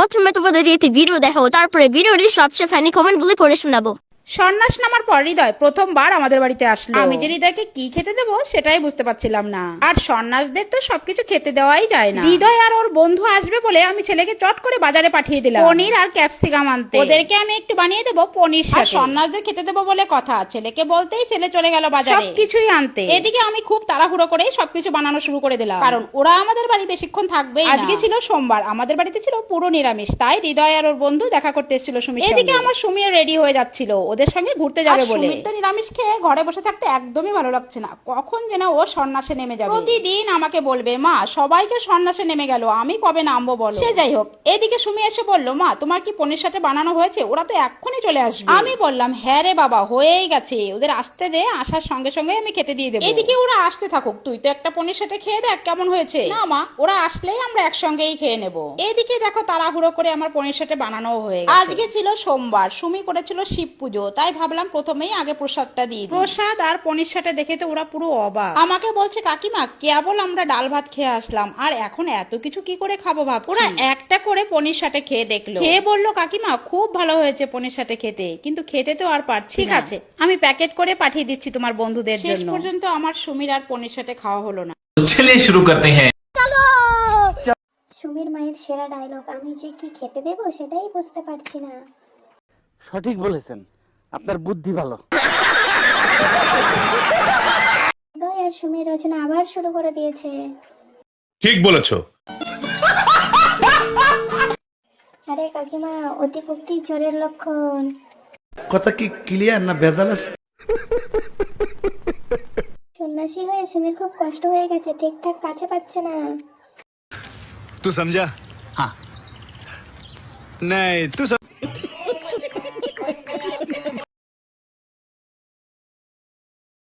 প্রথমে তোমাদের এতে ভিডিও দেখাবো, তারপরে ভিডিওটি সবচেয়ে ফানি কমেন্ট গুলি পড়ে শোনাবো। সন্ন্যাস নামার পর হৃদয় প্রথমবার আমাদের বাড়িতে আসলো। আমি যে হৃদয়কে কি খেতে দেবো সেটাই বুঝতে পারছিলাম না। আর সন্ন্যাসদের তো সবকিছু খেতে দেওয়াই যায় না। হৃদয় আর ওর বন্ধু আসবে বলে আমি ছেলেকে চট করে বাজারে পাঠিয়ে দিলাম পনির আর ক্যাপসিকাম আনতে। ওদেরকে আমি একটু বানিয়ে দেবো পনির সাথে। সন্ন্যাসদের খেতে দেবো বলে কথা, ছেলেকে বলতেই ছেলে চলে গেল বাজারে সবকিছুই আনতে। এদিকে আমি খুব তাড়াহুড়ো করে সবকিছু বানানো শুরু করে দিলাম, কারণ ওরা আমাদের বাড়ি বেশিক্ষণ থাকবেই না। আজকে ছিল সোমবার, আমাদের বাড়িতে ছিল পুরো নিরামিষ, তাই হৃদয় আর ওর বন্ধু দেখা করতে এসেছিল সুমির। এদিকে আমার সুমিও রেডি হয়ে যাচ্ছিল ওদের সঙ্গে ঘুরতে যাবে বলে। সুমির তো নিরামিষ খেয়ে ঘরে বসে থাকতে একদমই ভালো লাগছে না, কখন যেন ও সন্ন্যাসে নেমে যাবে। প্রতিদিন আমাকে বলবে, মা সবাইকে সন্ন্যাসে নেমে গেল, আমি কবে নামবো বলো। সে যাই হোক, এদিকে সুমি এসে বললো, মা তোমার কি পনির সাথে বানানো হয়েছে? ওরা তো এক্ষুনি চলে আসবে। আমি বললাম, হ্যাঁ রে বাবা, হয়েই গেছে, ওদের আসতে দে, আসার সঙ্গে সঙ্গে আমি খেতে দিয়ে দেবো। এদিকে ওরা আসতে থাকুক, তুই তো একটা পনির সাথে খেয়ে দেখ কেমন হয়েছে। না মা, ওরা আসলেই আমরা একসঙ্গেই খেয়ে নেবো। এদিকে দেখো তাড়াহুড়ো করে আমার পনির সাথে বানানো হয়ে গেছে। আজকে ছিল সোমবার, সুমি করেছিল শিব পুজো, তাই ভাবলাম প্রথমেই আগে প্রসাদটা দিই। প্রসাদ আর পনির সাথে দেখে তো ওরা পুরো অবাক। আমাকে বলছে, কাকিমা কেবল আমরা ডাল ভাত খেয়ে আসলাম, আর এখন এত কিছু কি করে খাবো ভাব। ওরা একটা করে পনির সাথে খেয়ে দেখলো, খেয়ে বললো, কাকিমা খুব ভালো হয়েছে পনির সাথে খেতে, কিন্তু খেতে তো আর পারছি। ঠিক আছে, আমি প্যাকেট করে পাঠিয়ে দিচ্ছি তোমার বন্ধুদের জন্য। শেষ পর্যন্ত আমার সুমির আর পনির সাথে খাওয়া হলো না। चलिए शुरू करते हैं। সুমির মায়ের সেরা ডায়লগ, আমি যে কি খেতে দেবো সেটাই বুঝতে পারছি না। সঠিক বলেছেন, আপনার বুদ্ধি ভালো। হৃদয় আর সুমির রচনা আবার শুরু করে দিয়েছে। ঠিক বলেছো। আরে কাকিমা, অতিভক্তি চোরের লক্ষণ। কথা কি ক্লিয়ার না ভেজাল আছে? সন্ন্যাসী হয়ে সুমির খুব কষ্ট হয়ে গেছে, ঠিকঠাক কাছে পাচ্ছে না। तू समझा? हाँ नहीं तू